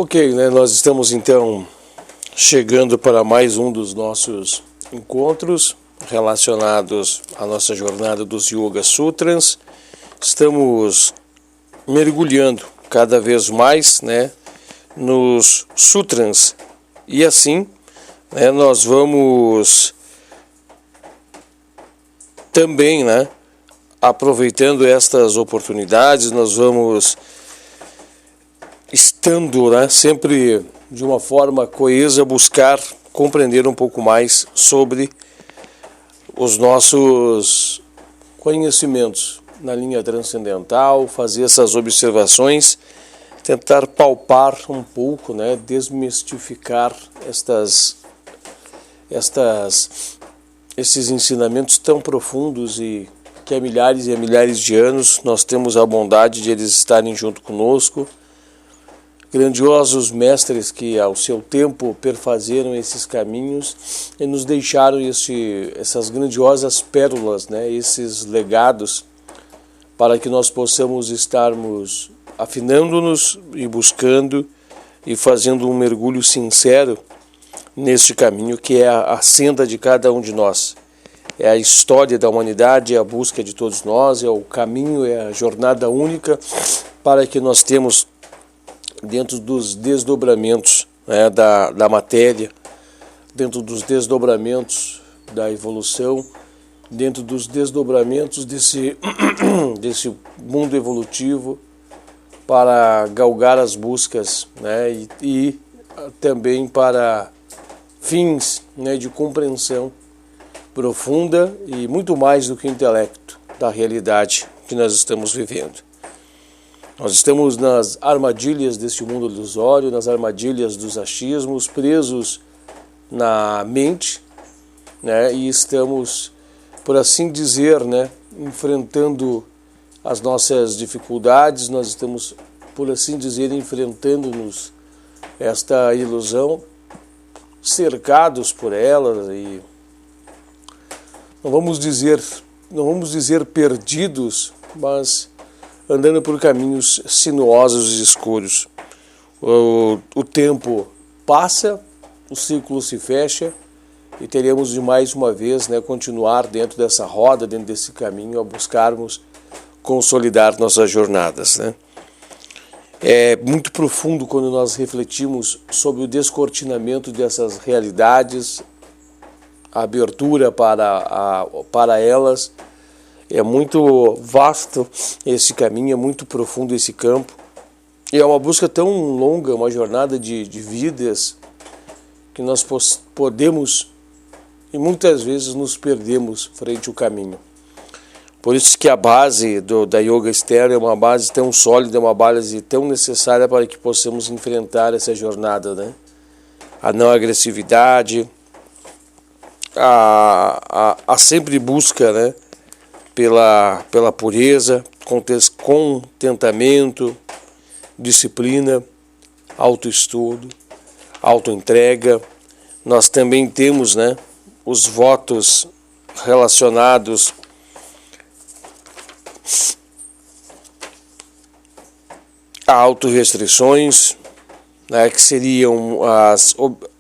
Ok, né? Nós estamos então chegando para mais um dos nossos encontros relacionados à nossa jornada dos Yoga Sutras. Estamos mergulhando cada vez mais, né, nos sutras e assim, né, nós vamos também, né, aproveitando estas oportunidades, nós vamos estando, né, sempre de uma forma coesa, buscar compreender um pouco mais sobre os nossos conhecimentos na linha transcendental, fazer essas observações, tentar palpar um pouco, né, desmistificar esses ensinamentos tão profundos e que há milhares e milhares de anos nós temos a bondade de eles estarem junto conosco. Grandiosos mestres que ao seu tempo perfazeram esses caminhos e nos deixaram essas grandiosas pérolas, né, esses legados, para que nós possamos estarmos afinando-nos e buscando e fazendo um mergulho sincero neste caminho que é a senda de cada um de nós. É a história da humanidade, é a busca de todos nós, é o caminho, é a jornada única para que nós temos dentro dos desdobramentos, né, da matéria, dentro dos desdobramentos da evolução, dentro dos desdobramentos desse mundo evolutivo, para galgar as buscas, né, e também para fins, né, de compreensão profunda e muito mais do que intelecto da realidade que nós estamos vivendo. Nós estamos nas armadilhas deste mundo ilusório, nas armadilhas dos achismos, presos na mente, né, e estamos, por assim dizer, né, enfrentando as nossas dificuldades, nós estamos, por assim dizer, enfrentando-nos esta ilusão, cercados por ela, e não vamos dizer perdidos, mas andando por caminhos sinuosos e escuros. O tempo passa, o ciclo se fecha e teremos de mais uma vez, né, continuar dentro dessa roda, dentro desse caminho, a buscarmos consolidar nossas jornadas, né? É muito profundo quando nós refletimos sobre o descortinamento dessas realidades, a abertura para elas. É muito vasto esse caminho, é muito profundo esse campo. E é uma busca tão longa, uma jornada de vidas, que nós podemos e muitas vezes nos perdemos frente ao caminho. Por isso que a base da Yoga Externa é uma base tão sólida, é uma base tão necessária para que possamos enfrentar essa jornada, né? A não agressividade, a sempre busca, né, pela pureza, contentamento, disciplina, autoestudo, autoentrega. Nós também temos, né, os votos relacionados a autorrestrições, né, que seriam as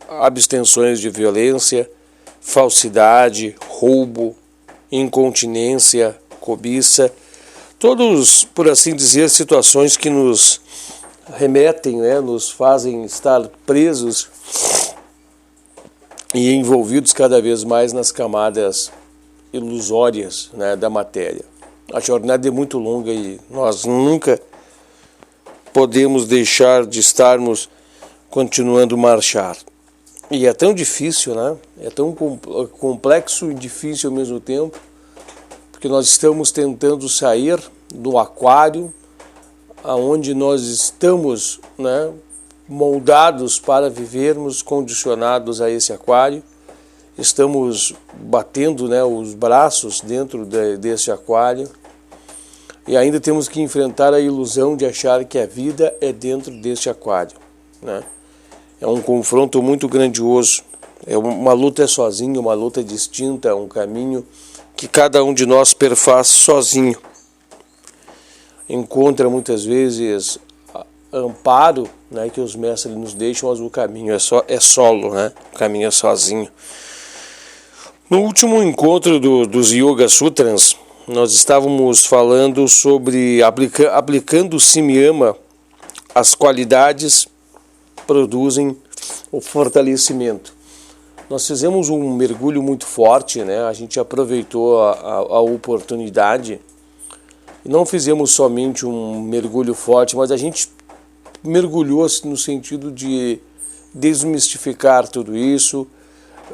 abstenções de violência, falsidade, roubo, incontinência, cobiça, todos, por assim dizer, situações que nos remetem, né, nos fazem estar presos e envolvidos cada vez mais nas camadas ilusórias, né, da matéria. A jornada é muito longa e nós nunca podemos deixar de estarmos continuando a marchar. E é tão difícil, né? É tão complexo e difícil ao mesmo tempo, porque nós estamos tentando sair do aquário, aonde nós estamos, né, moldados para vivermos condicionados a esse aquário. Estamos batendo, né, os braços dentro desse aquário e ainda temos que enfrentar a ilusão de achar que a vida é dentro deste aquário, né? É um confronto muito grandioso, é uma luta sozinha, uma luta distinta, um caminho que cada um de nós perfaz sozinho. Encontra muitas vezes amparo né, que os mestres nos deixam, mas o caminho é solo, né? O caminho é sozinho. No último encontro dos Yoga Sutras, nós estávamos falando sobre aplicando o Simyama, as qualidades produzem o fortalecimento. Nós fizemos um mergulho muito forte, né? A gente aproveitou a oportunidade e não fizemos somente um mergulho forte, mas a gente mergulhou no sentido de desmistificar tudo isso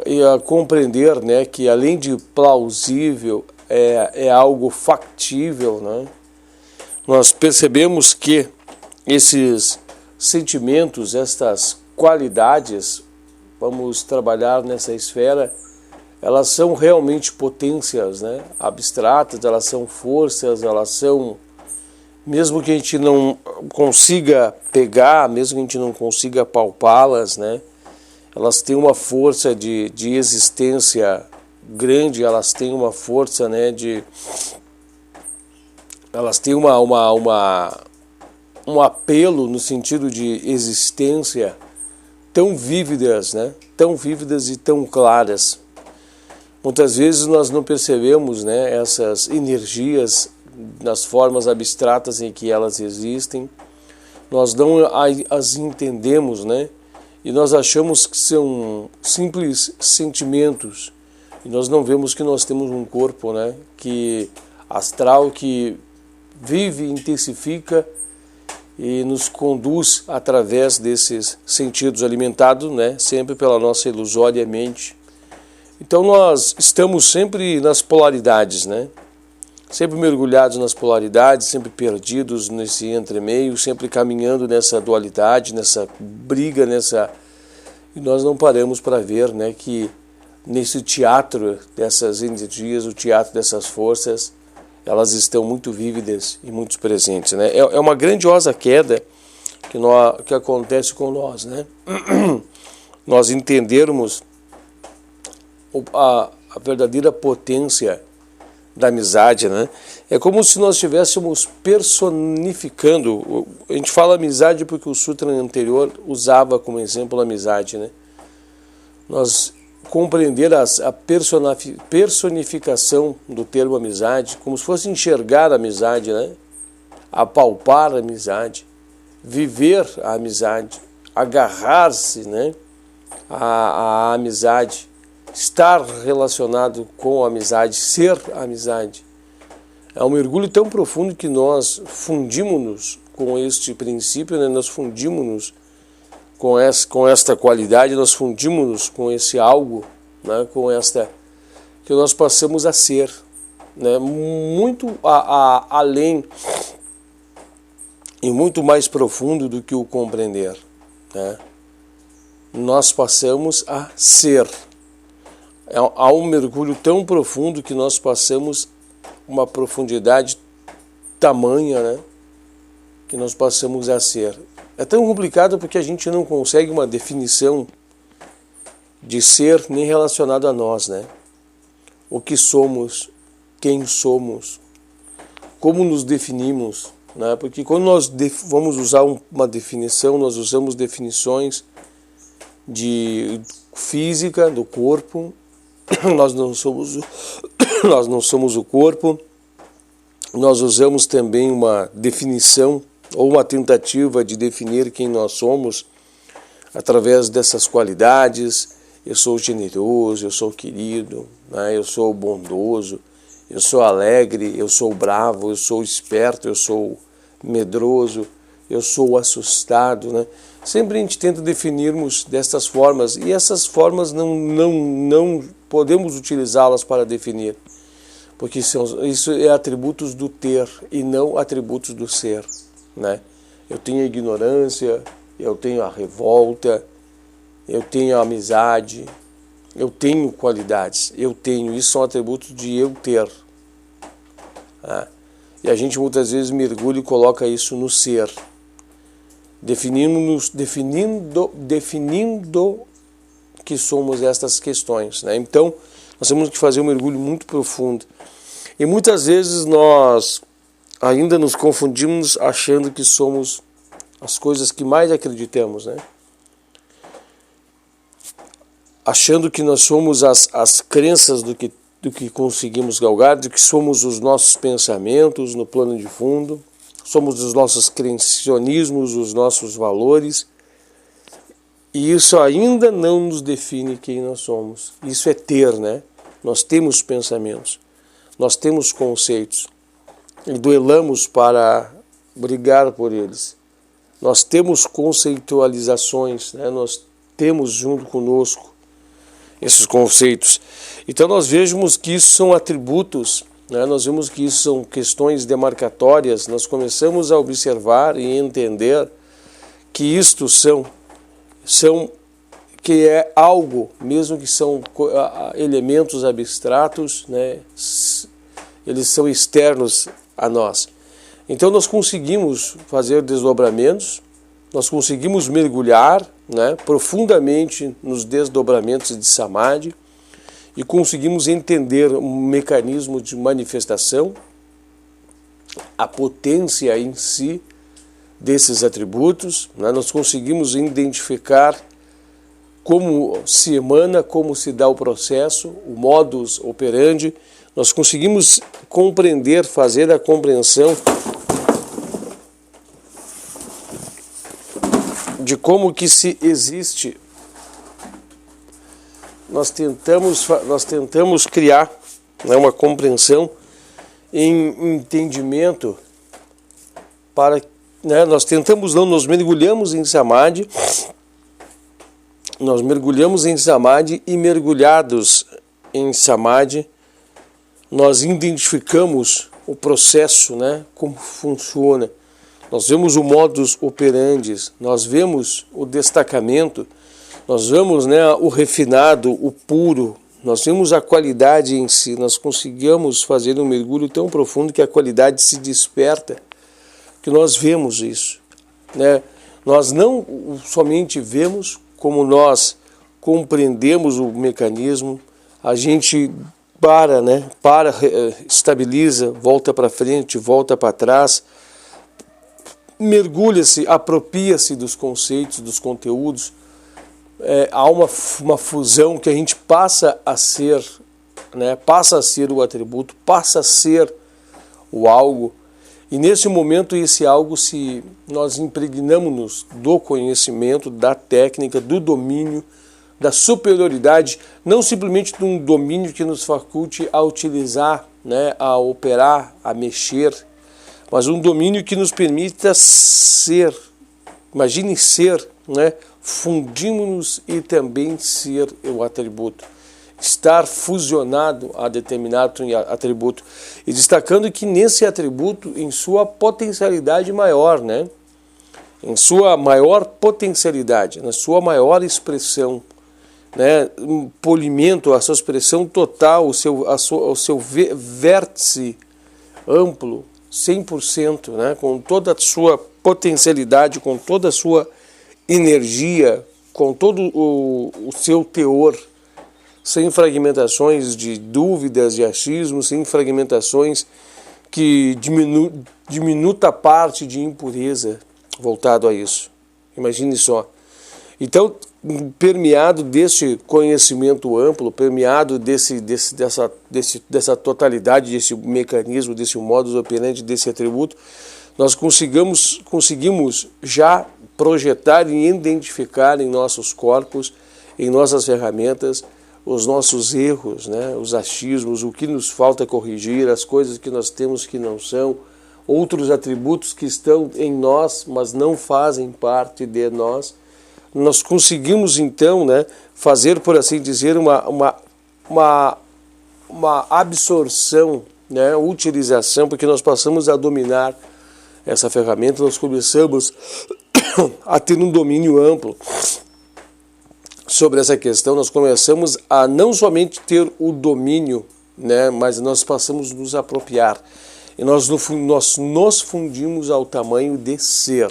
e a compreender, né, que além de plausível, é algo factível, né? Nós percebemos que esses sentimentos, estas qualidades, vamos trabalhar nessa esfera, elas são realmente potências, né, abstratas, elas são forças, elas são, mesmo que a gente não consiga pegar, mesmo que a gente não consiga palpá-las, né, elas têm uma força de existência grande, elas têm uma força, né, elas têm um apelo no sentido de existência tão vívidas, né, tão vívidas e tão claras. Muitas vezes nós não percebemos, né, essas energias nas formas abstratas em que elas existem, nós não as entendemos, né, e nós achamos que são simples sentimentos, e nós não vemos que nós temos um corpo, né, que astral, que vive, intensifica e nos conduz através desses sentidos alimentados, né, sempre pela nossa ilusória mente. Então nós estamos sempre nas polaridades, né, sempre mergulhados nas polaridades, sempre perdidos nesse entremeio, sempre caminhando nessa dualidade, nessa briga, e nós não paramos para ver, né, que nesse teatro dessas energias, o teatro dessas forças, elas estão muito vívidas e muito presentes, né? É uma grandiosa queda que acontece com nós, né? Nós entendermos a verdadeira potência da amizade, né? É como se nós estivéssemos personificando. A gente fala amizade porque o sutra anterior usava como exemplo a amizade, né? Nós compreender a personificação do termo amizade, como se fosse enxergar a amizade, né? Apalpar a amizade, viver a amizade, agarrar-se, né, à amizade, estar relacionado com a amizade, ser a amizade. É um mergulho tão profundo que nós fundimos-nos com este princípio, né? Nós fundimos-nos com esta qualidade, nós fundimos-nos com esse algo, né? Com esta que nós passamos a ser, né? Muito além e muito mais profundo do que o compreender, né? Nós passamos a ser. Há um mergulho tão profundo que nós passamos uma profundidade tamanha, né, que nós passamos a ser. É tão complicado porque a gente não consegue uma definição de ser nem relacionado a nós, né? O que somos, quem somos, como nos definimos, né? Porque quando nós vamos usar uma definição, nós usamos definições de física do corpo. Nós não somos o corpo. Nós usamos também uma definição ou uma tentativa de definir quem nós somos através dessas qualidades. Eu sou generoso, eu sou querido, né? Eu sou bondoso, eu sou alegre, eu sou bravo, eu sou esperto, eu sou medroso, eu sou assustado, né? Sempre a gente tenta definirmos destas formas, e essas formas não podemos utilizá-las para definir, porque isso é atributos do ter e não atributos do ser, né? Eu tenho a ignorância, eu tenho a revolta, eu tenho a amizade, eu tenho qualidades, isso são atributos de eu ter, né? E a gente muitas vezes mergulha e coloca isso no ser, definindo que somos estas questões, né? Então, nós temos que fazer um mergulho muito profundo. E muitas vezes nós ainda nos confundimos achando que somos as coisas que mais acreditamos, né? Achando que nós somos as crenças do que conseguimos galgar, de que somos os nossos pensamentos no plano de fundo, somos os nossos crencionismos, os nossos valores, e isso ainda não nos define quem nós somos. Isso é ter, né? Nós temos pensamentos, nós temos conceitos, e duelamos para brigar por eles. Nós temos conceitualizações, né? Nós temos junto conosco esses conceitos. Então nós vemos que isso são atributos, né? Nós vemos que isso são questões demarcatórias, nós começamos a observar e entender que isto que é algo, mesmo que são elementos abstratos, né? Eles são externos a nós. Então nós conseguimos fazer desdobramentos, nós conseguimos mergulhar, né, profundamente nos desdobramentos de Samadhi e conseguimos entender um mecanismo de manifestação, a potência em si desses atributos, né, nós conseguimos identificar como se emana, como se dá o processo, o modus operandi, nós conseguimos compreender, fazer a compreensão de como que se existe. Nós tentamos criar, né, uma compreensão em entendimento para, né, nós mergulhamos em Samadhi, e mergulhados em Samadhi, nós identificamos o processo, né, como funciona. Nós vemos o modus operandi, nós vemos o destacamento, nós vemos, né, o refinado, o puro, nós vemos a qualidade em si, nós conseguimos fazer um mergulho tão profundo que a qualidade se desperta, que nós vemos isso, né? Nós não somente vemos, como nós compreendemos o mecanismo, a gente estabiliza, volta para frente, volta para trás, mergulha-se, apropria-se dos conceitos, dos conteúdos, há uma fusão que a gente passa a ser, né, passa a ser o atributo, passa a ser o algo, e nesse momento esse algo, se nós impregnamos-nos do conhecimento, da técnica, do domínio, da superioridade, não simplesmente de um domínio que nos faculte a utilizar, né, a operar, a mexer, mas um domínio que nos permita ser, imagine ser, né? Fundimos-nos e também ser o atributo, estar fusionado a determinado atributo, e destacando que nesse atributo, em sua potencialidade maior, né? Em sua maior potencialidade, na sua maior expressão, né? Um polimento, a sua expressão total, o seu vértice amplo, 100%, né, com toda a sua potencialidade, com toda a sua energia, com todo o seu teor, sem fragmentações de dúvidas, de achismos, sem fragmentações que diminuta a parte de impureza voltado a isso. Imagine só. Então, permeado desse conhecimento amplo, permeado dessa totalidade, desse mecanismo, desse modus operandi, desse atributo, nós conseguimos já projetar e identificar em nossos corpos, em nossas ferramentas, os nossos erros, né, os achismos, o que nos falta corrigir, as coisas que nós temos que não são, outros atributos que estão em nós, mas não fazem parte de nós. Nós conseguimos então, né, fazer, por assim dizer, uma absorção, né, utilização, porque nós passamos a dominar essa ferramenta, nós começamos a ter um domínio amplo sobre essa questão, nós começamos a não somente ter o domínio, né, mas nós passamos a nos apropriar, e nós nos fundimos ao tamanho de ser.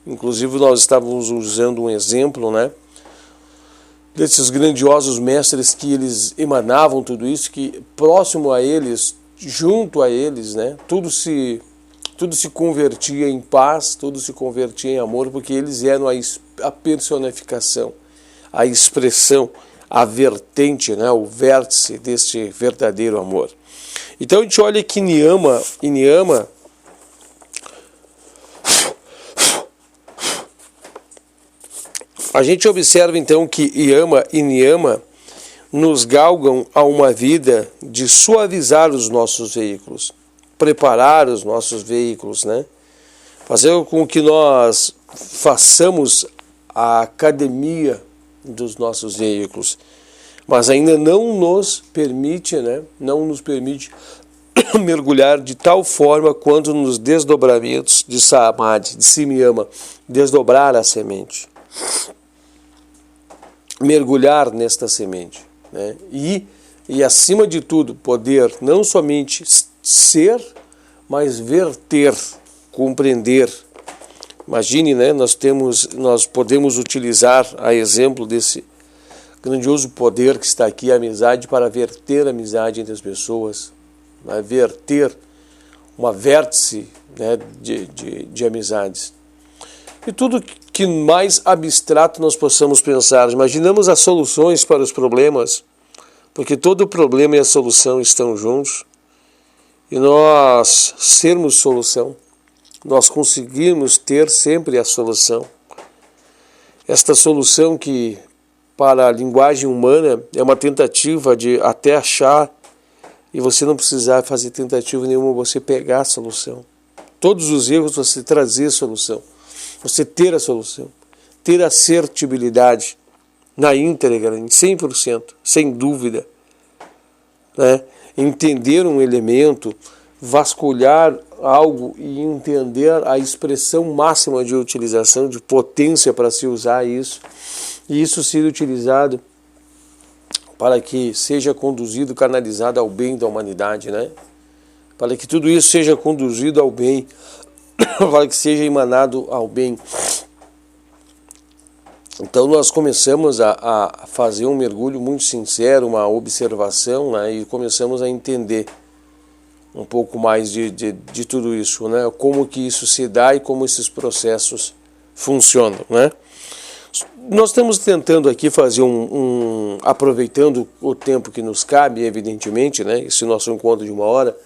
Inclusive nós estávamos usando um exemplo, né, desses grandiosos mestres que eles emanavam tudo isso, que próximo a eles, junto a eles, né, tudo se tudo se convertia em paz, tudo se convertia em amor, porque eles eram a personificação, a expressão, a vertente, né, o vértice deste verdadeiro amor. Então a gente olha que Niyama, a gente observa então que Yama e Niyama nos galgam a uma vida de suavizar os nossos veículos, preparar os nossos veículos, né? Fazer com que nós façamos a academia dos nossos veículos, mas ainda não nos permite, né? Não nos permite mergulhar de tal forma quanto nos desdobramentos de Samadhi, de Simyama, desdobrar a semente, mergulhar nesta semente, né? E acima de tudo, poder não somente ser, mas verter, compreender. Imagine, né? Nós podemos utilizar a exemplo desse grandioso poder que está aqui, a amizade, para verter a amizade entre as pessoas, né? Verter uma vértice, né, de amizades. E tudo que mais abstrato nós possamos pensar. Imaginamos as soluções para os problemas, porque todo problema e a solução estão juntos, e nós sermos solução, nós conseguimos ter sempre a solução. Esta solução que, para a linguagem humana, é uma tentativa de até achar, e você não precisar fazer tentativa nenhuma, você pegar a solução. Todos os erros você trazer a solução. Você ter a solução, ter assertibilidade na íntegra, em 100%, sem dúvida, né? Entender um elemento, vasculhar algo e entender a expressão máxima de utilização, de potência para se usar isso, e isso ser utilizado para que seja conduzido, canalizado ao bem da humanidade, né? Para que tudo isso seja conduzido ao bem, para que seja emanado ao bem. Então nós começamos a fazer um mergulho muito sincero, uma observação, né, e começamos a entender um pouco mais de tudo isso, né, como que isso se dá e como esses processos funcionam, né. Nós estamos tentando aqui fazer aproveitando o tempo que nos cabe, evidentemente, né, esse nosso encontro de 1 hora,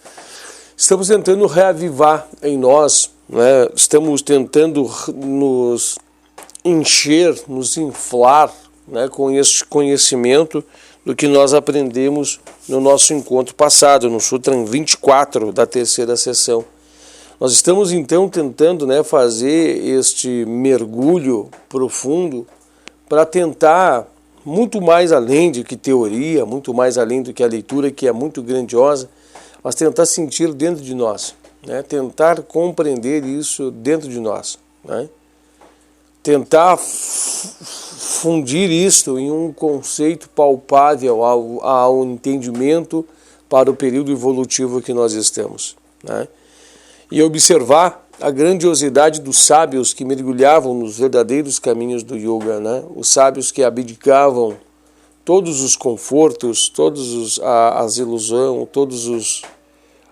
estamos tentando reavivar em nós, né, estamos tentando nos encher, nos inflar, né, com este conhecimento do que nós aprendemos no nosso encontro passado, no Sutra 24 da 3ª sessão. Nós estamos então tentando, né, fazer este mergulho profundo para tentar, muito mais além de que teoria, muito mais além do que a leitura, que é muito grandiosa, mas tentar sentir dentro de nós, né, tentar compreender isso dentro de nós, né, tentar fundir isto em um conceito palpável ao entendimento para o período evolutivo que nós estamos, né? E observar a grandiosidade dos sábios que mergulhavam nos verdadeiros caminhos do yoga, né? Os sábios que abdicavam todos os confortos, as ilusões,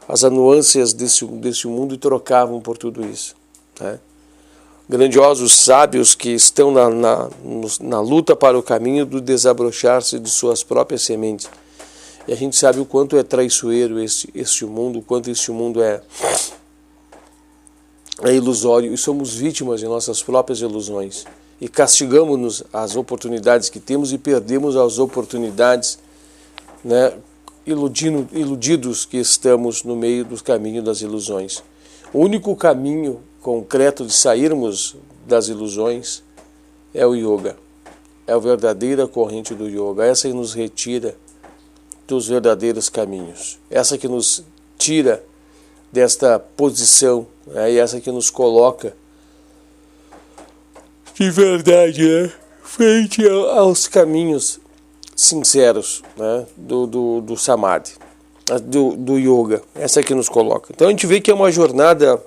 as anuâncias desse mundo e trocavam por tudo isso, né? Grandiosos sábios que estão na luta para o caminho do desabrochar-se de suas próprias sementes. E a gente sabe o quanto é traiçoeiro este mundo, o quanto este mundo é ilusório, e somos vítimas de nossas próprias ilusões. E castigamos-nos as oportunidades que temos e perdemos as oportunidades, né, iludidos que estamos no meio do caminho das ilusões. O único caminho concreto de sairmos das ilusões é o yoga, é a verdadeira corrente do yoga, essa que nos retira dos verdadeiros caminhos, essa que nos tira desta posição, né, e essa que nos coloca de verdade, né, frente aos caminhos sinceros, né, do Samadhi, do yoga, essa que nos coloca. Então a gente vê que é uma jornada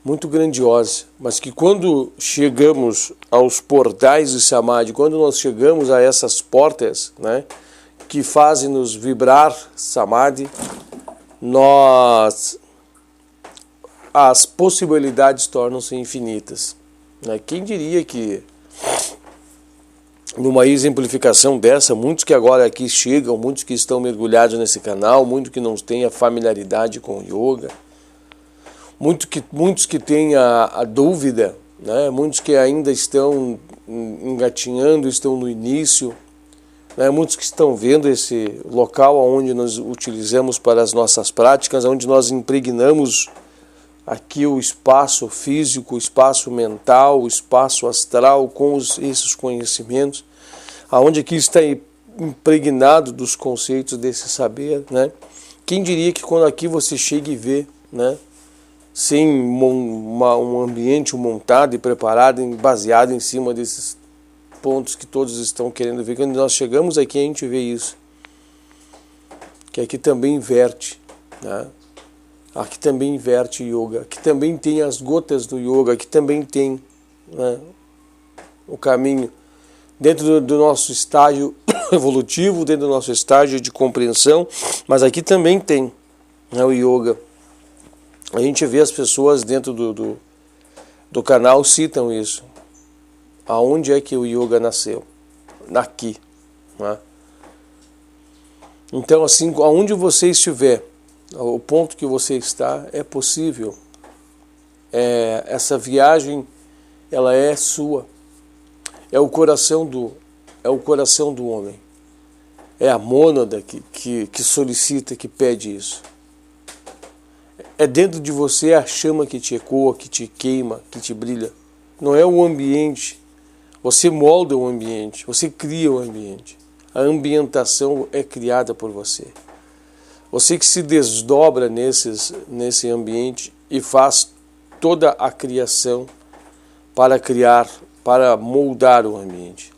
muito grandiosa, mas que quando chegamos aos portais de Samadhi, quando nós chegamos a essas portas, né, que fazem nos vibrar Samadhi, nós as possibilidades tornam-se infinitas. Quem diria que numa exemplificação dessa, muitos que agora aqui chegam, muitos que estão mergulhados nesse canal, muitos que não têm a familiaridade com o yoga, muitos que têm a dúvida, né? Muitos que ainda estão engatinhando, estão no início, né? Muitos que estão vendo esse local onde nós utilizamos para as nossas práticas, onde nós impregnamos aqui o espaço físico, o espaço mental, o espaço astral com esses conhecimentos, aonde aqui está impregnado dos conceitos desse saber, né? Quem diria que quando aqui você chega e vê, né, sem um ambiente montado e preparado, baseado em cima desses pontos que todos estão querendo ver. Quando nós chegamos aqui, a gente vê isso. Que aqui também inverte, né? Aqui também inverte yoga. Aqui também tem as gotas do yoga. Aqui também tem, né, o caminho. Dentro do nosso estágio evolutivo, dentro do nosso estágio de compreensão. Mas aqui também tem, né, o yoga. A gente vê as pessoas dentro do canal citam isso. Aonde é que o yoga nasceu? Aqui, né? Então, assim, aonde você estiver, o ponto que você está, é possível. Essa viagem, ela é sua. É o coração do homem. É a mônada que solicita, que pede isso. É dentro de você a chama que te ecoa, que te queima, que te brilha. Não é o ambiente. Você molda o ambiente, você cria o ambiente. A ambientação é criada por você. Você que se desdobra nesse ambiente e faz toda a criação para criar, para moldar o ambiente.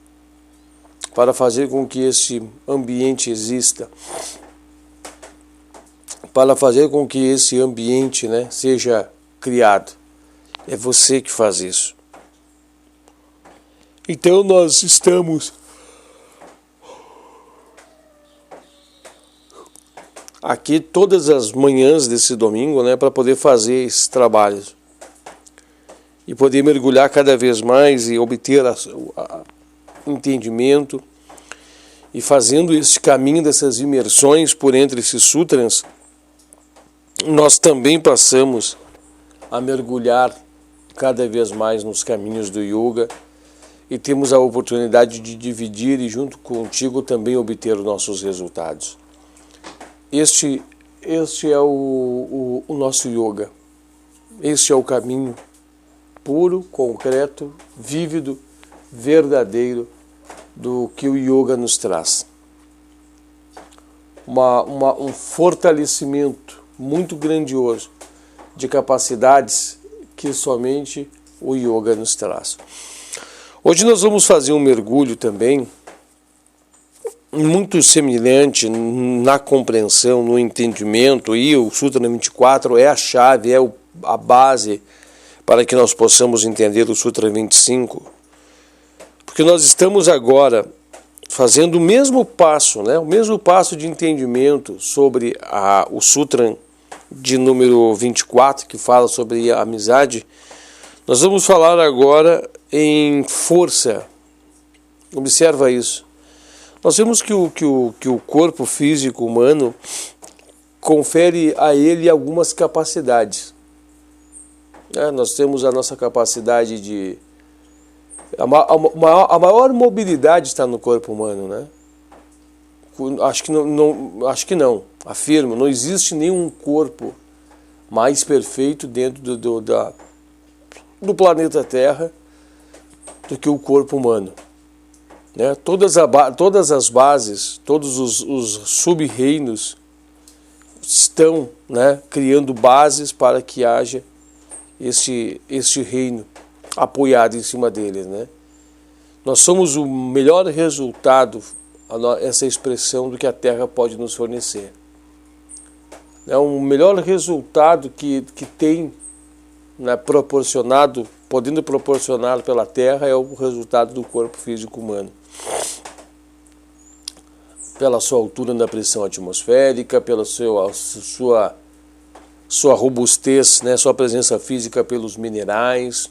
Para fazer com que esse ambiente exista. Para fazer com que esse ambiente, né, seja criado. É você que faz isso. Então nós estamos aqui todas as manhãs desse domingo, né, para poder fazer esses trabalhos. E poder mergulhar cada vez mais e obter entendimento. E fazendo esse caminho dessas imersões por entre esses sutras, nós também passamos a mergulhar cada vez mais nos caminhos do yoga e temos a oportunidade de dividir e junto contigo também obter os nossos resultados. Este é o nosso yoga. Este é o caminho puro, concreto, vívido, verdadeiro do que o yoga nos traz. Um fortalecimento muito grandioso de capacidades que somente o yoga nos traz. Hoje nós vamos fazer um mergulho também muito semelhante na compreensão, no entendimento, e o Sutra 24 é a chave, é a base para que nós possamos entender o Sutra 25, porque nós estamos agora fazendo o mesmo passo, né? O mesmo passo de entendimento sobre o Sutra de número 24, que fala sobre a amizade. Nós vamos falar agora em força. Observa isso. Nós vemos que o corpo físico humano confere a ele algumas capacidades. Nós temos a nossa capacidade de... A maior mobilidade está no corpo humano, né? Acho que não. Afirmo, não existe nenhum corpo mais perfeito dentro do planeta Terra do que o corpo humano. Né? Todas as bases, todos os sub-reinos estão, né, criando bases para que haja este reino apoiado em cima deles, né? Nós somos o melhor resultado, essa expressão, do que a Terra pode nos fornecer. O melhor resultado que tem, né, podendo proporcionar pela Terra, é o resultado do corpo físico humano. Pela sua altura na pressão atmosférica, pela sua sua robustez, né, sua presença física pelos minerais,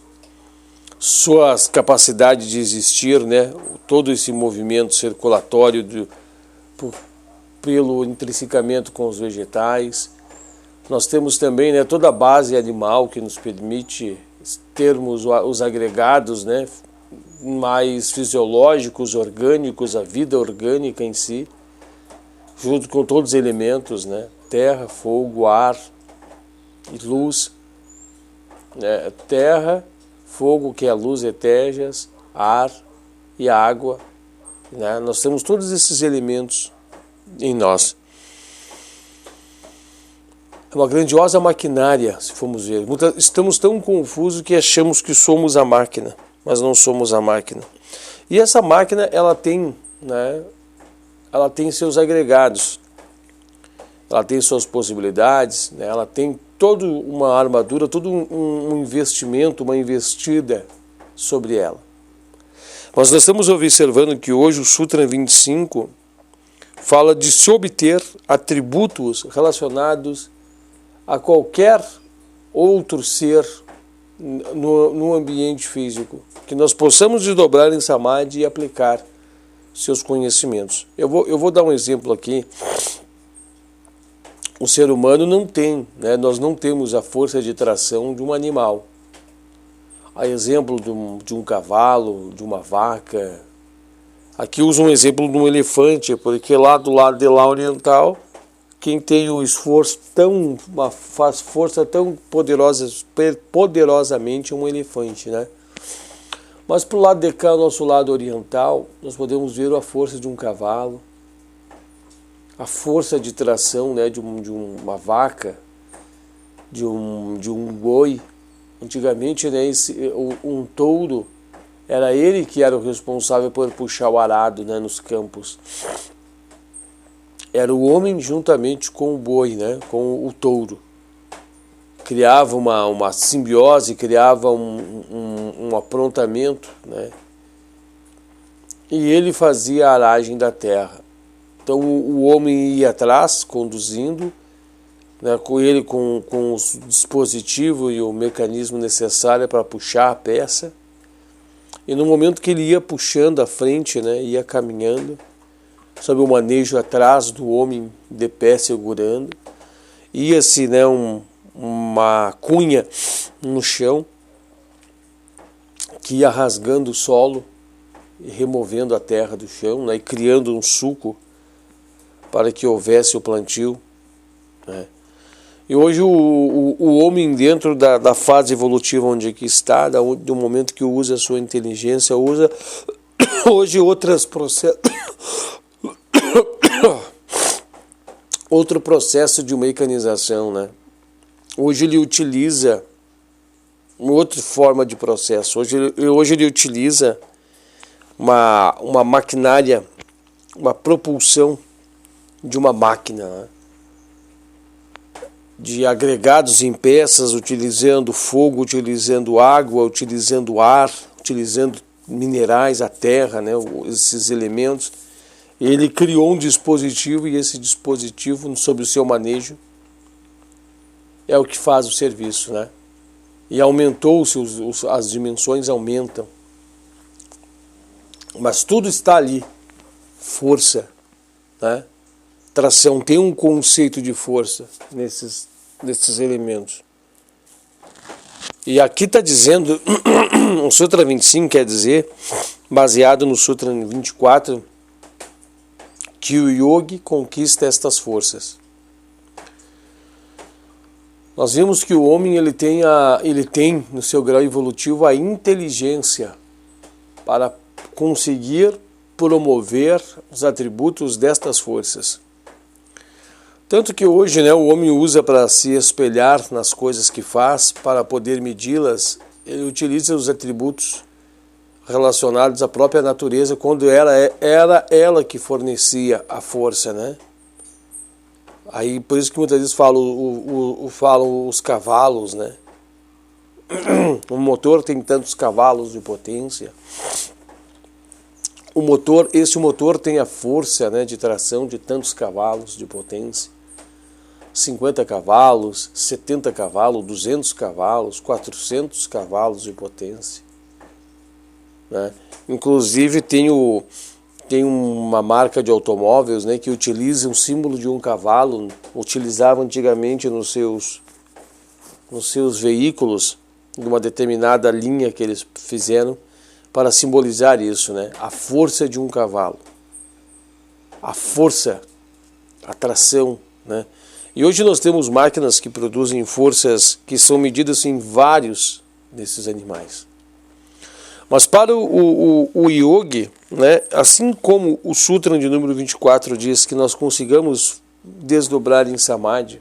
suas capacidades de existir, né, todo esse movimento circulatório pelo intrinsecamento com os vegetais. Nós temos também, né, toda a base animal que nos permite termos os agregados, né, mais fisiológicos, orgânicos, a vida orgânica em si, junto com todos os elementos, né, terra, fogo, ar e luz, né, terra, fogo, que é a luz, etéreas, ar e água, né, nós temos todos esses elementos em nós. É uma grandiosa maquinária, se formos ver. Estamos tão confusos que achamos que somos a máquina, mas não somos a máquina. E essa máquina, ela tem, né, ela tem seus agregados, ela tem suas possibilidades, né, ela tem toda uma armadura, todo um investimento, uma investida sobre ela. Mas nós estamos observando que hoje o Sutra 25 fala de se obter atributos relacionados a qualquer outro ser no ambiente físico, que nós possamos desdobrar em Samadhi e aplicar seus conhecimentos. Eu vou dar um exemplo aqui. O ser humano não tem, né, nós não temos a força de tração de um animal. A exemplo de um cavalo, de uma vaca. Aqui uso um exemplo de um elefante, porque lá do lado de lá oriental, quem tem um esforço faz força tão poderosamente um elefante, né? Mas pro lado de cá, nosso lado oriental, nós podemos ver a força de um cavalo, a força de tração, né, de uma vaca, de um boi. Antigamente, né, um touro, era ele que era o responsável por puxar o arado, né, nos campos. Era o homem juntamente com o boi, né, com o touro. Criava uma simbiose, criava um aprontamento, né, e ele fazia a aragem da terra. Então o homem ia atrás, conduzindo, né, com ele com o dispositivo e o mecanismo necessário para puxar a peça. E no momento que ele ia puxando à frente, né, ia caminhando, sob o manejo atrás do homem de pé segurando, ia-se, né, uma cunha no chão que ia rasgando o solo e removendo a terra do chão, né, e criando um sulco para que houvesse o plantio, né. E hoje o homem, dentro da fase evolutiva onde aqui está, do momento que usa a sua inteligência, usa hoje outro processo de mecanização, né? Hoje ele utiliza uma outra forma de processo. Hoje ele utiliza uma maquinária, uma propulsão de uma máquina, né, de agregados em peças, utilizando fogo, utilizando água, utilizando ar, utilizando minerais, a terra, né, esses elementos. Ele criou um dispositivo, e esse dispositivo, sob o seu manejo, é o que faz o serviço, né? E aumentou-se, as dimensões aumentam. Mas tudo está ali. Força, né? Tração, tem um conceito de força nesses elementos. E aqui está dizendo, o Sutra 25 quer dizer, baseado no Sutra 24, que o yogi conquista estas forças. Nós vimos que o homem ele tem no seu grau evolutivo a inteligência para conseguir promover os atributos destas forças. Tanto que hoje, né, o homem usa para se espelhar nas coisas que faz, para poder medi-las, ele utiliza os atributos relacionados à própria natureza, quando era ela que fornecia a força, né? Aí, por isso que muitas vezes falam os cavalos, né? O motor tem tantos cavalos de potência. Esse motor tem a força, né, de tração de tantos cavalos de potência. 50 cavalos, 70 cavalos, 200 cavalos, 400 cavalos de potência, né? Inclusive tem uma marca de automóveis, né, que utiliza um símbolo de um cavalo, utilizava antigamente nos seus veículos, de uma determinada linha que eles fizeram para simbolizar isso, né? A força de um cavalo, a força, a tração, né? E hoje nós temos máquinas que produzem forças que são medidas em vários desses animais. Mas para o yogi, né, assim como o Sutra de número 24 diz que nós consigamos desdobrar em Samadhi,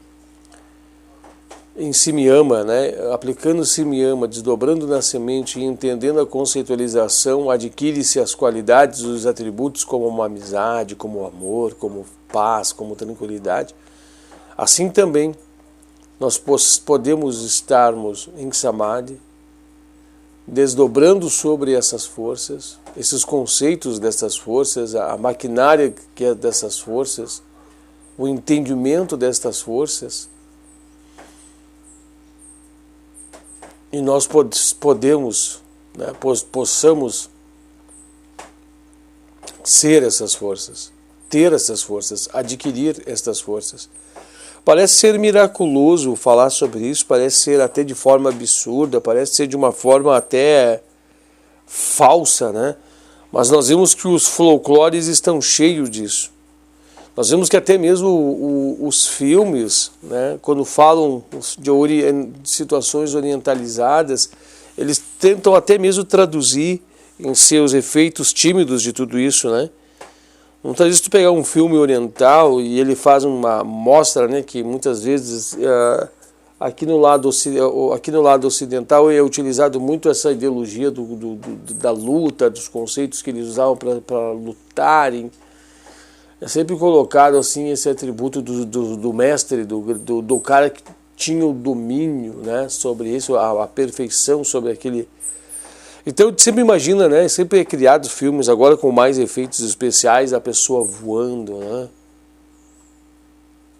em Simyama, né, aplicando Simyama, desdobrando na semente e entendendo a conceitualização, adquire-se as qualidades, os atributos como uma amizade, como amor, como paz, como tranquilidade. Assim também nós podemos estarmos em Samadhi, desdobrando sobre essas forças, esses conceitos dessas forças, a maquinária que é dessas forças, o entendimento destas forças, e nós podemos, né, possamos ser essas forças, ter essas forças, adquirir estas forças. Parece ser miraculoso falar sobre isso, parece ser até de forma absurda, parece ser de uma forma até falsa, né? Mas nós vemos que os folclores estão cheios disso. Nós vemos que até mesmo os filmes, né, quando falam de situações orientalizadas, eles tentam até mesmo traduzir em seus efeitos tímidos de tudo isso, né? Muitas vezes tu pegar um filme oriental e ele faz uma mostra, né, que muitas vezes aqui no lado ocidental é utilizado muito essa ideologia da luta, dos conceitos que eles usavam para lutarem. É sempre colocado assim esse atributo do mestre, do cara que tinha o domínio, né, sobre isso, a perfeição sobre aquele. Então sempre imagina, né, sempre é criado filmes agora com mais efeitos especiais, a pessoa voando, né?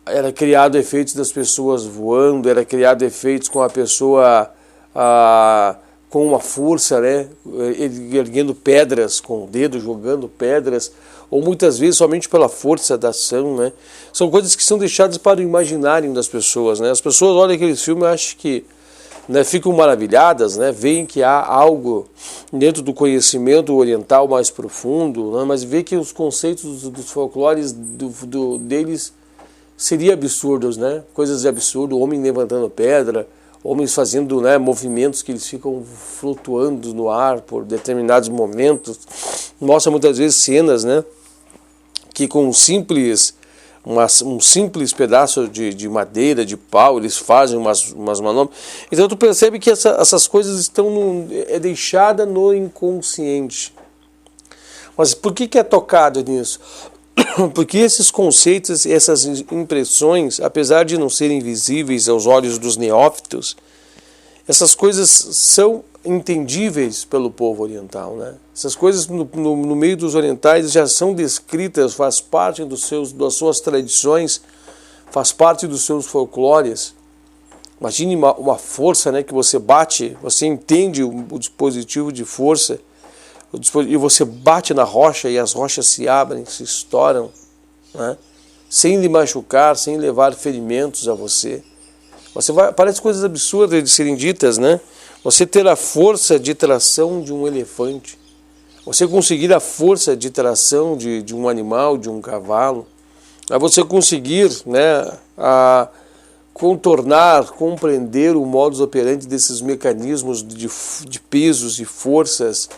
Era criado efeitos das pessoas voando, era criado efeitos com a pessoa com uma força, né, erguendo pedras com o dedo, jogando pedras, ou muitas vezes somente pela força da ação, né? São coisas que são deixadas para o imaginário das pessoas, né? As pessoas olham aqueles filmes e acham que, né, ficam maravilhadas, né, veem que há algo dentro do conhecimento oriental mais profundo, né, mas vê que os conceitos dos folclores deles seriam absurdos, né, coisas absurdas, homem levantando pedra, homens fazendo, né, movimentos que eles ficam flutuando no ar por determinados momentos. Mostra muitas vezes cenas, né, que com um simples pedaço de madeira, de pau, eles fazem umas manobras. Então tu percebe que essas coisas estão deixada no inconsciente. Mas por que é tocado nisso? Porque esses conceitos, essas impressões, apesar de não serem visíveis aos olhos dos neófitos, essas coisas são entendíveis pelo povo oriental, né? Essas coisas no meio dos orientais já são descritas, faz parte das suas tradições, faz parte dos seus folclores. Imagine uma força, né, que você bate, você entende o dispositivo de força, e você bate na rocha e as rochas se abrem, se estouram, né, sem lhe machucar, sem levar ferimentos a você. Parece coisas absurdas de serem ditas, né? Você ter a força de tração de um elefante, você conseguir a força de tração de um animal, de um cavalo, você conseguir, né, contornar, compreender o modus operandi desses mecanismos de pesos e forças,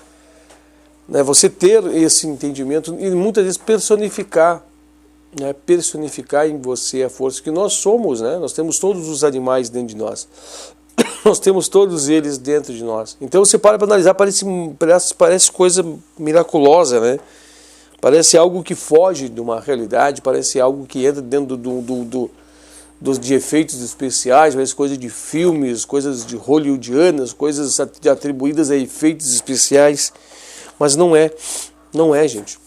né, você ter esse entendimento e muitas vezes personificar, né, personificar em você a força que nós somos, né? Nós temos todos os animais dentro de nós. Nós temos todos eles dentro de nós. Então você para analisar, parece coisa miraculosa, né? Parece algo que foge de uma realidade, parece algo que entra dentro de efeitos especiais, parece coisa de filmes, coisas de hollywoodianas, coisas atribuídas a efeitos especiais. Mas não é, gente.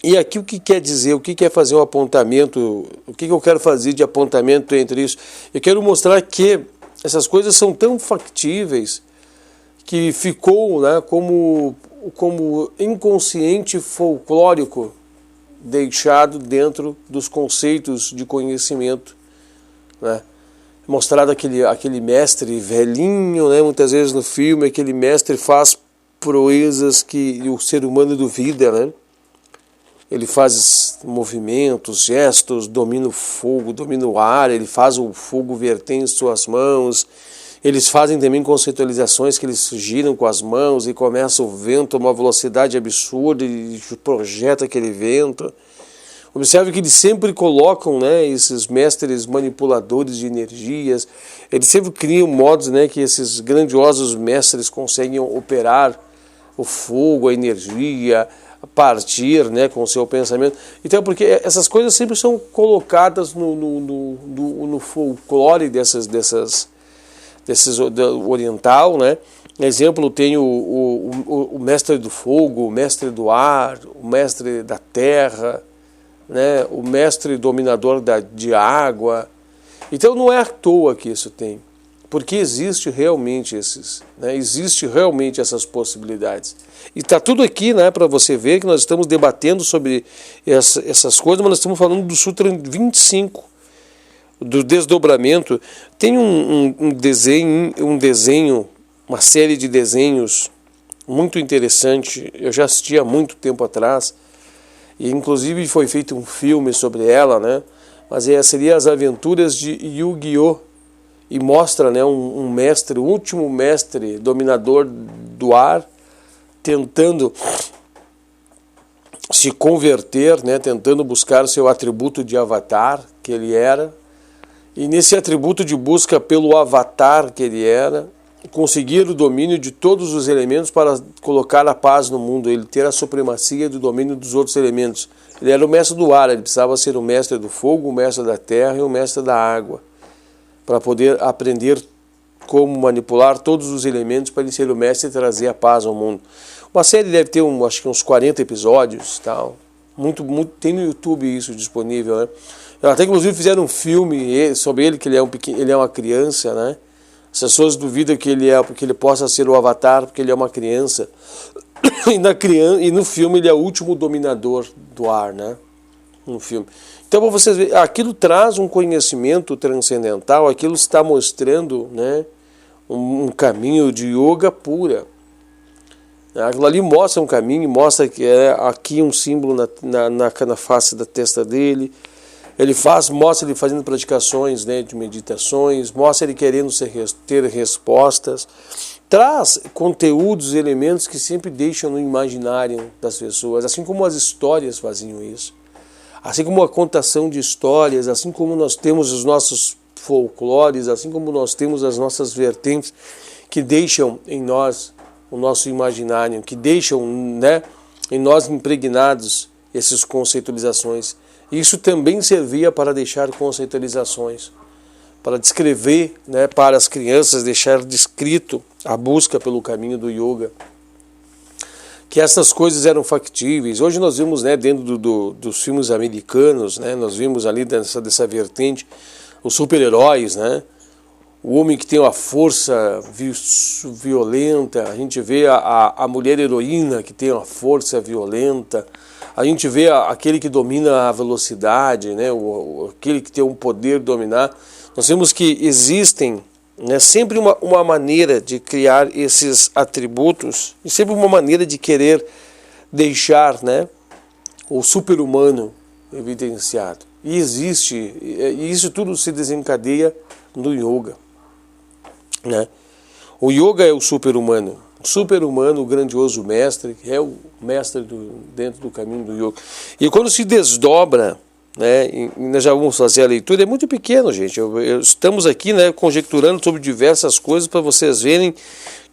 E aqui o que quer dizer, o que quer fazer um apontamento, o que eu quero fazer de apontamento entre isso? Eu quero mostrar que essas coisas são tão factíveis que ficou, né, como inconsciente folclórico deixado dentro dos conceitos de conhecimento, né? Mostrado aquele mestre velhinho, né, muitas vezes no filme, aquele mestre faz proezas que o ser humano duvida, né? Ele faz movimentos, gestos, domina o fogo, domina o ar, ele faz o fogo verter em suas mãos. Eles fazem também conceitualizações que eles giram com as mãos e começa o vento a uma velocidade absurda e projeta aquele vento. Observe que eles sempre colocam, né, esses mestres manipuladores de energias, eles sempre criam modos, né, que esses grandiosos mestres conseguem operar o fogo, a energia, a partir, né, com o seu pensamento. Então, porque essas coisas sempre são colocadas no folclore desses oriental, né? Exemplo, tem o mestre do fogo, o mestre do ar, o mestre da terra, né? O mestre dominador de água. Então não é à toa que isso tem, porque existe realmente essas possibilidades. E está tudo aqui, né, para você ver que nós estamos debatendo sobre essas coisas, mas nós estamos falando do Sutra 25, do desdobramento. Tem um desenho, uma série de desenhos muito interessante, eu já assisti há muito tempo atrás, e inclusive foi feito um filme sobre ela, né? Mas seria As Aventuras de Yu-Gi-Oh! E mostra, né, um mestre, o último mestre dominador do ar, tentando se converter, né, tentando buscar o seu atributo de avatar que ele era, e nesse atributo de busca pelo avatar que ele era, conseguir o domínio de todos os elementos para colocar a paz no mundo, ele ter a supremacia do domínio dos outros elementos. Ele era o mestre do ar, ele precisava ser o mestre do fogo, o mestre da terra e o mestre da água, para poder aprender como manipular todos os elementos para ele ser o mestre e trazer a paz ao mundo. Uma série deve ter acho que uns 40 episódios, tal. Tem no YouTube isso disponível, né? Até inclusive fizeram um filme sobre ele, que ele é uma criança, né? As pessoas duvidam que ele possa ser o avatar porque ele é uma criança. E no filme ele é o último dominador do ar, né? No filme. Então, para vocês verem, aquilo traz um conhecimento transcendental, aquilo está mostrando, né, um caminho de yoga pura. Aquilo ali mostra um caminho, mostra que é aqui um símbolo na face da testa dele. Mostra ele fazendo praticações, né, de meditações, mostra ele querendo ter respostas. Traz conteúdos, elementos que sempre deixam no imaginário das pessoas, assim como as histórias faziam isso. Assim como a contação de histórias, assim como nós temos os nossos folclores, assim como nós temos as nossas vertentes que deixam em nós o nosso imaginário, que deixam, né, em nós impregnados essas conceitualizações. Isso também servia para deixar conceitualizações, para descrever, né, para as crianças, deixar descrito a busca pelo caminho do yoga, que essas coisas eram factíveis. Hoje nós vimos, né, dentro dos filmes americanos, né, nós vimos ali dessa vertente os super-heróis, né, o homem que tem uma força violenta, a gente vê a mulher heroína que tem uma força violenta, a gente vê aquele que domina a velocidade, né, aquele que tem um poder de dominar. Nós vemos que existem, né, sempre uma maneira de criar esses atributos e sempre uma maneira de querer deixar, né, o super-humano evidenciado. E isso tudo se desencadeia no yoga, né? O yoga é o super-humano. O super-humano, o grandioso mestre, que é o mestre dentro do caminho do yoga. E quando se desdobra, né, e nós já vamos fazer a leitura, é muito pequeno, gente. Estamos aqui, né, conjecturando sobre diversas coisas para vocês verem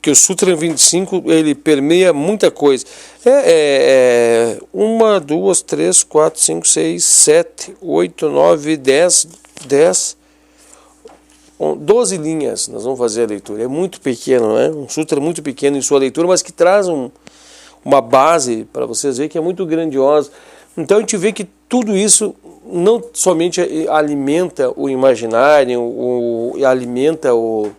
que o Sutra 25 ele permeia muita coisa. 1, 2, 3, 4, 5, 6, 7, 8, 9, 10, 12 linhas nós vamos fazer a leitura. É muito pequeno, né? Um sutra muito pequeno em sua leitura, mas que traz uma base para vocês verem que é muito grandiosa. Então a gente vê que tudo isso não somente alimenta o imaginário, alimenta o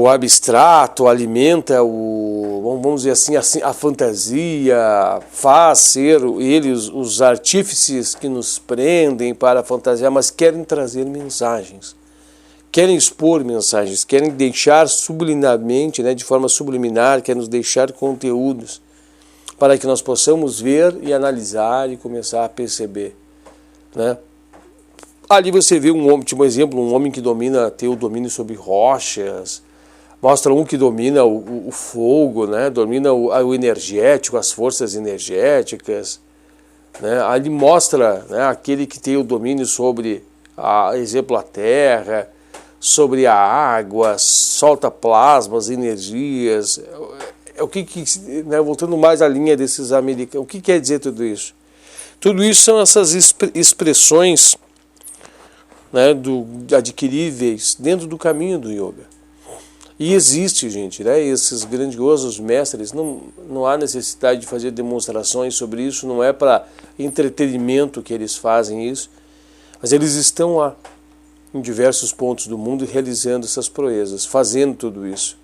abstrato, alimenta vamos dizer assim, a fantasia, faz ser eles os artífices que nos prendem para a fantasia, mas querem trazer mensagens, querem expor mensagens, querem deixar subliminarmente, né, de forma subliminar, querem nos deixar conteúdos para que nós possamos ver e analisar e começar a perceber, né? Ali você vê um homem, tipo um exemplo, um homem que tem o domínio sobre rochas, mostra um que domina o fogo, né? Domina o energético, as forças energéticas, né? Ali mostra, né, aquele que tem o domínio sobre, exemplo, a terra, sobre a água, solta plasmas, energias. Né, voltando mais à linha desses americanos, o que quer dizer tudo isso? Tudo isso são essas expressões, né, adquiríveis dentro do caminho do yoga. E existe, gente, né, esses grandiosos mestres, não há necessidade de fazer demonstrações sobre isso, não é para entretenimento que eles fazem isso, mas eles estão lá, em diversos pontos do mundo, realizando essas proezas, fazendo tudo isso,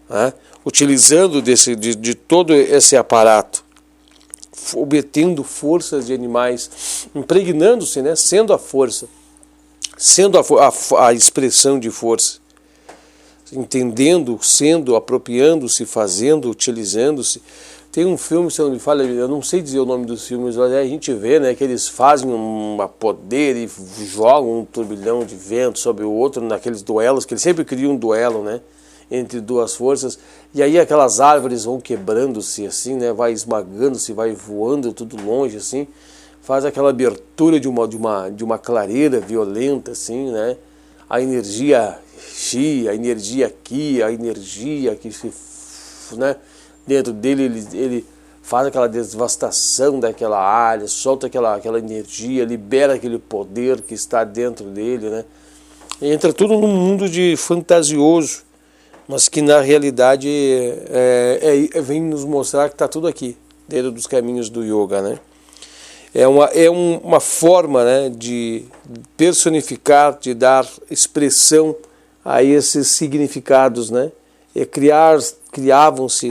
né, utilizando de todo esse aparato, obtendo forças de animais, impregnando-se, né, sendo a força, sendo a expressão de força, entendendo, sendo, apropriando-se, fazendo, utilizando-se. Tem um filme, se eu não me falha, eu não sei dizer o nome dos filmes, mas a gente vê, né, que eles fazem um poder e jogam um turbilhão de vento sobre o outro naqueles duelos, que eles sempre criam um duelo, né, entre duas forças, e aí aquelas árvores vão quebrando-se assim, né, vai esmagando-se, vai voando tudo longe assim, faz aquela abertura de uma clareira violenta, assim, né? A energia Chi, a energia Ki, a energia que se, né? Dentro dele ele faz aquela devastação daquela área, solta aquela energia, libera aquele poder que está dentro dele, né? E entra tudo num mundo de fantasioso, mas que na realidade vem nos mostrar que está tudo aqui, dentro dos caminhos do yoga, né? É uma forma, né, de personificar, de dar expressão a esses significados, né? Criavam-se,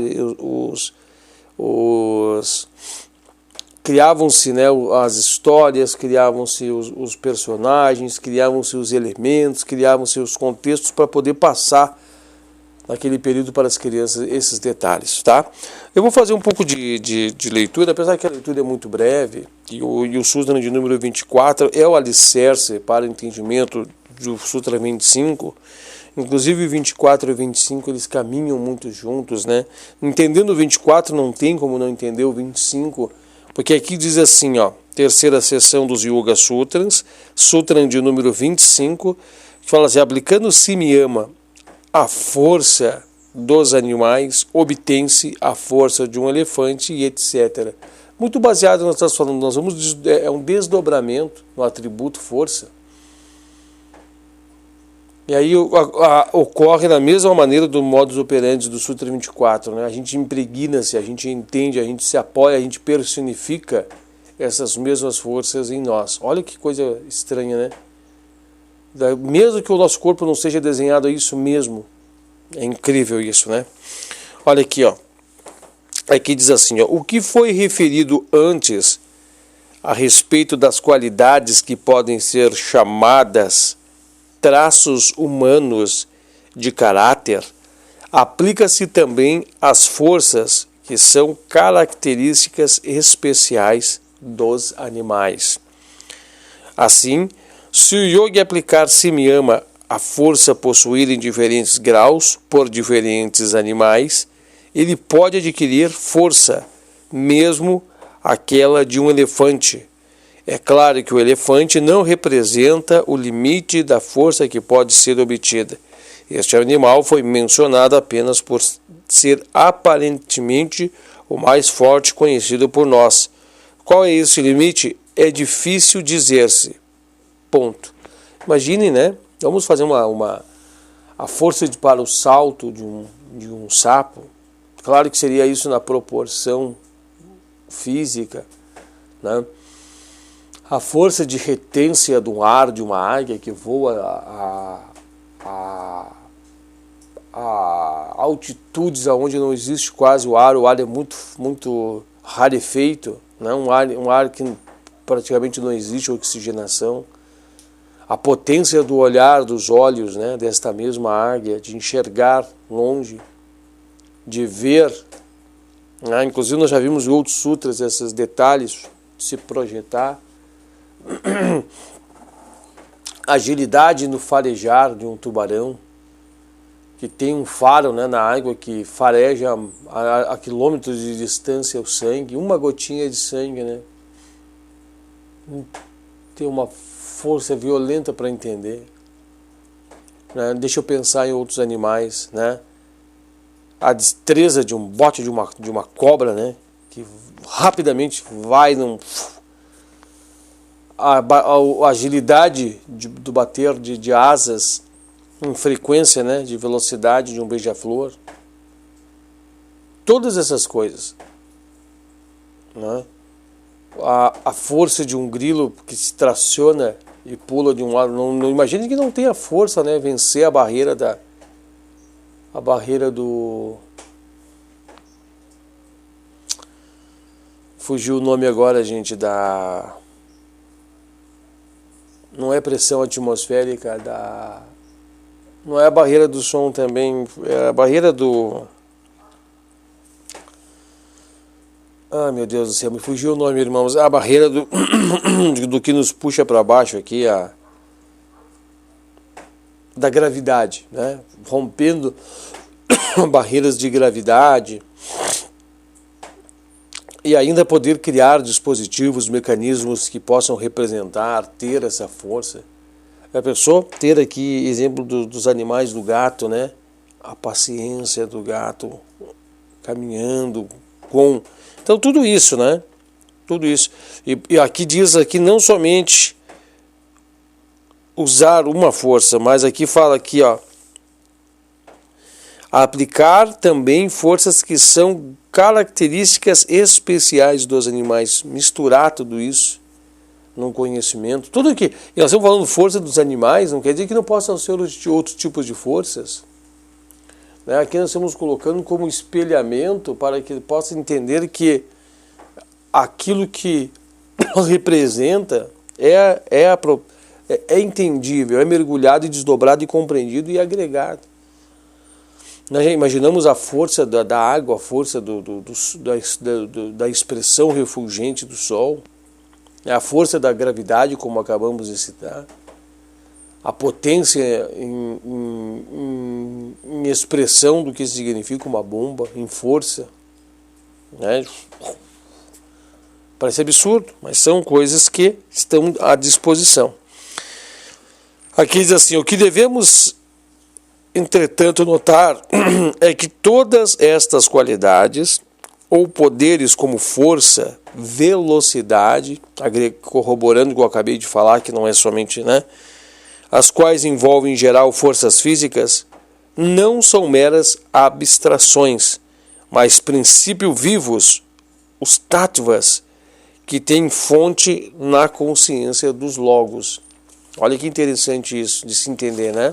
né, as histórias, criavam-se os personagens, criavam-se os elementos, criavam-se os contextos para poder passar naquele período para as crianças esses detalhes, tá? Eu vou fazer um pouco de leitura, apesar que a leitura é muito breve, e o Sutra de número 24 é o alicerce para o entendimento do Sutra 25, inclusive o 24 e o 25 eles caminham muito juntos, né? Entendendo o 24 não tem como não entender o 25, porque aqui diz assim, ó, terceira seção dos Yoga Sutras, Sutra de número 25, que fala assim, aplicando Simyama, a força dos animais, obtém-se a força de um elefante e etc. Muito baseado no que nós estamos falando, é um desdobramento no atributo força. E aí ocorre da mesma maneira do modus operandi do Sutra 24, né? A gente impregna-se, a gente entende, a gente se apoia, a gente personifica essas mesmas forças em nós. Olha que coisa estranha, né? Mesmo que o nosso corpo não seja desenhado a isso mesmo. É incrível isso, né? Olha aqui, ó. Aqui diz assim, ó, o que foi referido antes a respeito das qualidades que podem ser chamadas traços humanos de caráter, aplica-se também às forças que são características especiais dos animais. Assim, se o yogi aplicar Simyama a força possuída em diferentes graus por diferentes animais, ele pode adquirir força, mesmo aquela de um elefante. É claro que o elefante não representa o limite da força que pode ser obtida. Este animal foi mencionado apenas por ser aparentemente o mais forte conhecido por nós. Qual é esse limite? É difícil dizer-se. Ponto. Imagine, né? Vamos fazer a força para o salto de um sapo. Claro que seria isso na proporção física, né? A força de retência do ar de uma águia que voa a altitudes onde não existe quase o ar é muito rarefeito, né? Um ar que praticamente não existe oxigenação. A potência do olhar, dos olhos, né, desta mesma águia, de enxergar longe, de ver, né? Inclusive nós já vimos em outros sutras esses detalhes, se projetar. Agilidade no farejar de um tubarão, que tem um faro, né, na água que fareja a quilômetros de distância o sangue, uma gotinha de sangue, né? Tem uma força violenta para entender, né? Deixa eu pensar em outros animais, né? A destreza de um bote de uma cobra, né, que rapidamente vai a agilidade do bater de asas em frequência, né, de velocidade de um beija-flor. Todas essas coisas, né? A força de um grilo que se traciona e pula de um lado. Não imagine que não tenha força, né, vencer a barreira do... Fugiu o nome agora, gente, não é pressão atmosférica, não é a barreira do som também, é a barreira do... Ah, meu Deus do céu, me fugiu o nome, irmãos. A barreira do que nos puxa para baixo aqui, da gravidade, né? Rompendo barreiras de gravidade e ainda poder criar dispositivos, mecanismos que possam representar, ter essa força. A pessoa ter aqui exemplo dos animais, do gato, né? A paciência do gato caminhando com... Então tudo isso, né? Tudo isso. E aqui diz aqui não somente usar uma força, mas aqui fala aqui, ó, aplicar também forças que são características especiais dos animais, misturar tudo isso num conhecimento, tudo que... E nós estamos falando força dos animais, não quer dizer que não possam ser outros tipos de forças, né? Aqui nós estamos colocando como espelhamento para que ele possa entender que aquilo que representa é entendível, é mergulhado e desdobrado e compreendido e agregado. Nós já imaginamos a força da água, a força da expressão refulgente do sol, a força da gravidade, como acabamos de citar, a potência em expressão do que significa uma bomba, em força, né? Parece absurdo, mas são coisas que estão à disposição. Aqui diz assim: o que devemos, entretanto, notar é que todas estas qualidades ou poderes como força, velocidade, corroborando o que eu acabei de falar, que não é somente, né, as quais envolvem em geral forças físicas, não são meras abstrações, mas princípios vivos, os tattvas, que têm fonte na consciência dos logos. Olha que interessante isso de se entender, né?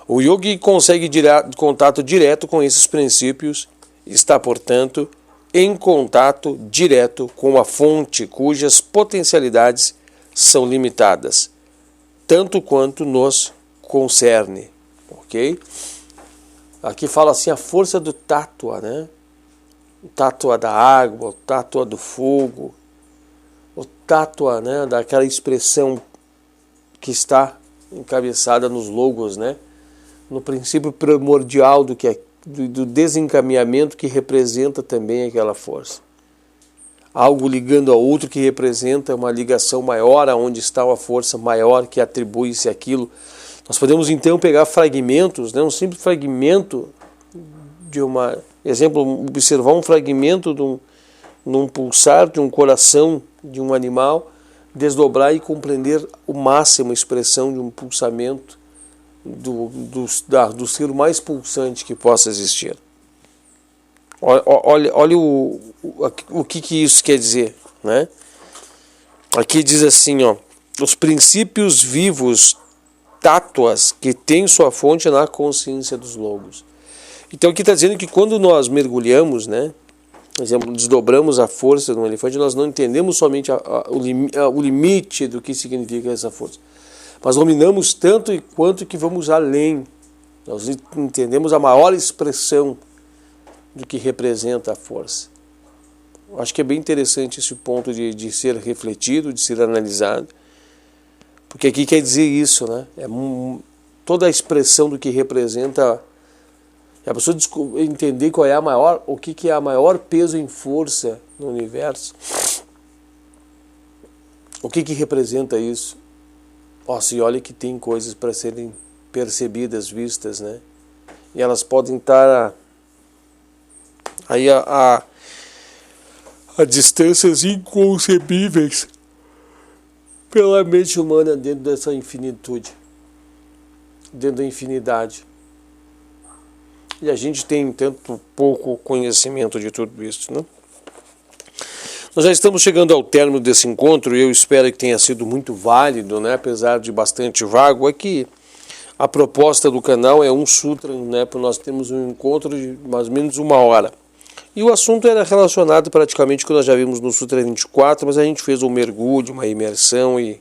O yogi consegue contato direto com esses princípios, está, portanto, em contato direto com a fonte cujas potencialidades são limitadas, tanto quanto nos concerne, ok? Aqui fala assim a força do tattva, né? O tattva da água, o tattva do fogo, o tattva, né, daquela expressão que está encabeçada nos logos, né? No princípio primordial do desencaminhamento que representa também aquela força. Algo ligando a outro que representa uma ligação maior, aonde está uma força maior que atribui-se àquilo. Nós podemos então pegar fragmentos, né, um simples fragmento de uma... Exemplo, observar um fragmento num pulsar de um coração de um animal, desdobrar e compreender o máximo a expressão de um pulsamento do ser mais pulsante que possa existir. Olha o que isso quer dizer, né? Aqui diz assim, ó, os princípios vivos tátuas que têm sua fonte na consciência dos logos. Então aqui está dizendo que quando nós mergulhamos, né, por exemplo, desdobramos a força de um elefante, nós não entendemos somente o limite do que significa essa força, mas dominamos tanto e quanto que vamos além. Nós entendemos a maior expressão do que representa a força. Eu acho que é bem interessante esse ponto de ser refletido, de ser analisado, porque aqui quer dizer isso, né? Toda a expressão do que representa, a pessoa entender qual é a maior, o que é a maior peso em força no universo. O que representa isso? Nossa, e olha que tem coisas para serem percebidas, vistas, né? E elas podem estar aí a distâncias inconcebíveis pela mente humana dentro dessa infinitude, dentro da infinidade. E a gente tem tanto pouco conhecimento de tudo isso, né? Nós já estamos chegando ao término desse encontro e eu espero que tenha sido muito válido, né? Apesar de bastante vago. Aqui a proposta do canal é um sutra, né? Para nós termos um encontro de mais ou menos 1 hora. E o assunto era relacionado praticamente com o que nós já vimos no Sutra 24, mas a gente fez um mergulho, uma imersão e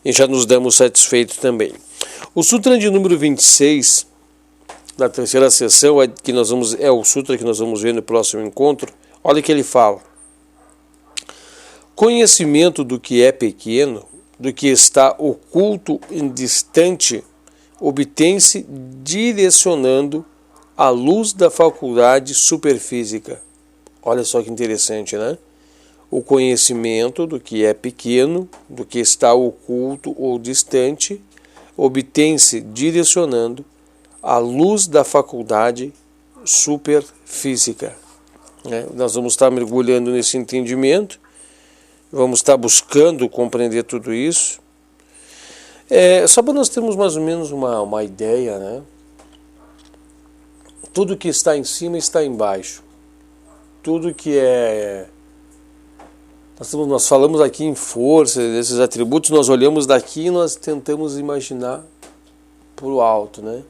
já nos damos satisfeitos também. O Sutra de número 26, da terceira sessão, é o Sutra que nós vamos ver no próximo encontro. Olha o que ele fala. Conhecimento do que é pequeno, do que está oculto e distante, obtém-se direcionando a luz da faculdade superfísica. Olha só que interessante, né? O conhecimento do que é pequeno, do que está oculto ou distante, obtém-se direcionando a luz da faculdade superfísica. Nós vamos estar mergulhando nesse entendimento, vamos estar buscando compreender tudo isso. Só para nós termos mais ou menos uma ideia, né? Tudo que está em cima está embaixo. Tudo que nós falamos aqui em força, desses atributos, nós olhamos daqui e nós tentamos imaginar para o alto, né?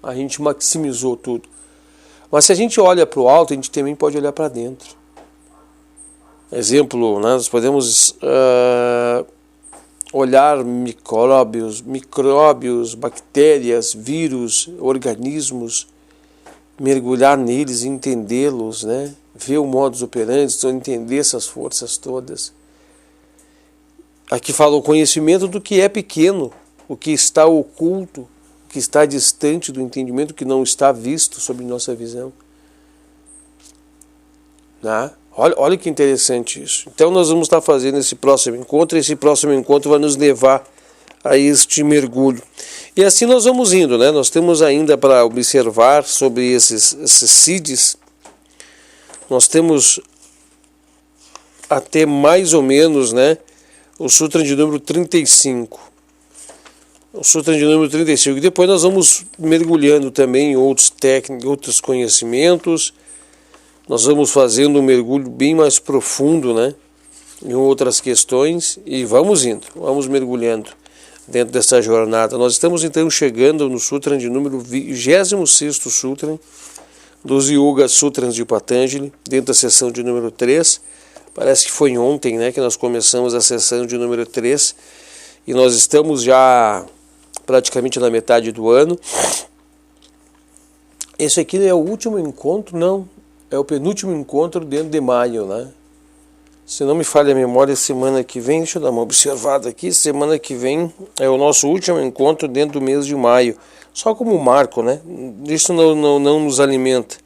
A gente maximizou tudo. Mas se a gente olha para o alto, a gente também pode olhar para dentro. Exemplo, né? Nós podemos olhar micróbios, bactérias, vírus, organismos, mergulhar neles, entendê-los, né? Ver o modus operandi, entender essas forças todas. Aqui fala o conhecimento do que é pequeno, o que está oculto, o que está distante do entendimento, que não está visto sob nossa visão. Né? Olha que interessante isso. Então nós vamos estar fazendo esse próximo encontro, e esse próximo encontro vai nos levar a este mergulho. E assim nós vamos indo, né? Nós temos ainda para observar sobre esses CIDs, nós temos até mais ou menos, né, o Sutra de número 35. O Sutra de número 35. E depois nós vamos mergulhando também em outros técnicos, outros conhecimentos. Nós vamos fazendo um mergulho bem mais profundo, né, em outras questões, e vamos indo, vamos mergulhando dentro dessa jornada. Nós estamos então chegando no Sutra de número 26º Sutra dos Yoga Sutras de Patanjali, dentro da sessão de número 3. Parece que foi ontem, né, que nós começamos a sessão de número 3, e nós estamos já praticamente na metade do ano. Esse aqui é o último encontro, não, é o penúltimo encontro dentro de maio, né? Se não me falha a memória, semana que vem, deixa eu dar uma observada aqui, semana que vem é o nosso último encontro dentro do mês de maio. Só como marco, né? Isso não nos alimenta.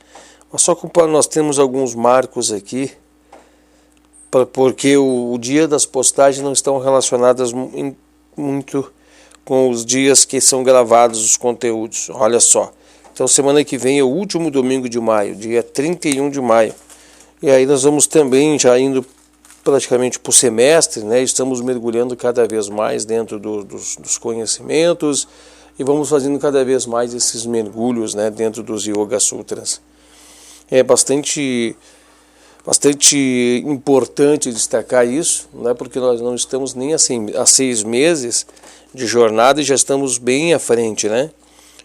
Mas só como nós temos alguns marcos aqui, porque o dia das postagens não estão relacionadas muito com os dias que são gravados os conteúdos. Olha só. Então semana que vem é o último domingo de maio, dia 31 de maio. E aí nós vamos também já indo praticamente por semestre, né? Estamos mergulhando cada vez mais dentro dos conhecimentos e vamos fazendo cada vez mais esses mergulhos, né, dentro dos Yoga Sutras. É bastante importante destacar isso, né, porque nós não estamos nem assim há 6 meses de jornada e já estamos bem à frente, né?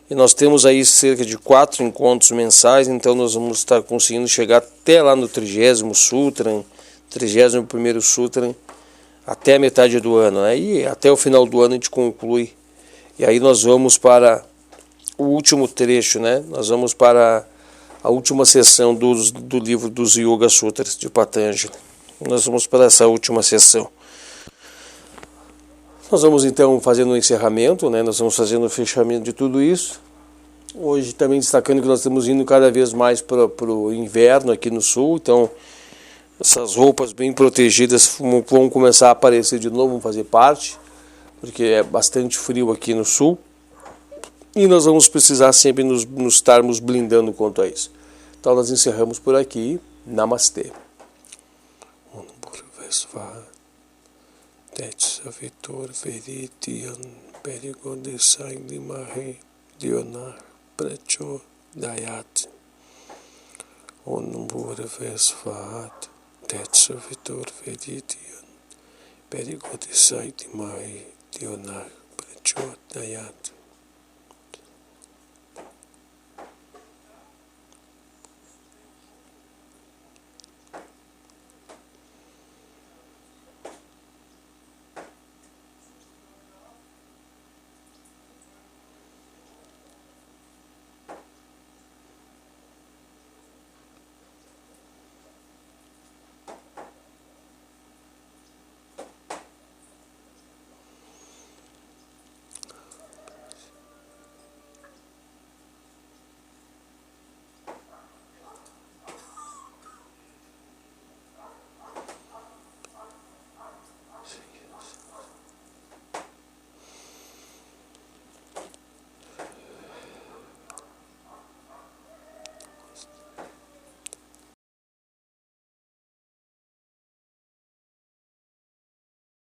E nós temos aí cerca de 4 encontros mensais, então nós vamos estar conseguindo chegar até lá no 30º Sutran, 31º Sutran, até a metade do ano, né? E até o final do ano a gente conclui. E aí nós vamos para o último trecho, né? Nós vamos para a última sessão do livro dos Yoga Sutras de Patanjali. Nós vamos para essa última sessão. Nós vamos então fazendo o encerramento, né? Nós vamos fazendo o fechamento de tudo isso. Hoje também destacando que nós estamos indo cada vez mais para o inverno aqui no sul, então essas roupas bem protegidas vão começar a aparecer de novo, vão fazer parte, porque é bastante frio aqui no sul. E nós vamos precisar sempre nos estarmos blindando quanto a isso. Então nós encerramos por aqui. Namastê. Tetsavitor veritian perigodesai limahe dionar precho dayat. Onumburvesvat tetsavitor veritian perigodesai limahe dionar precho dayat.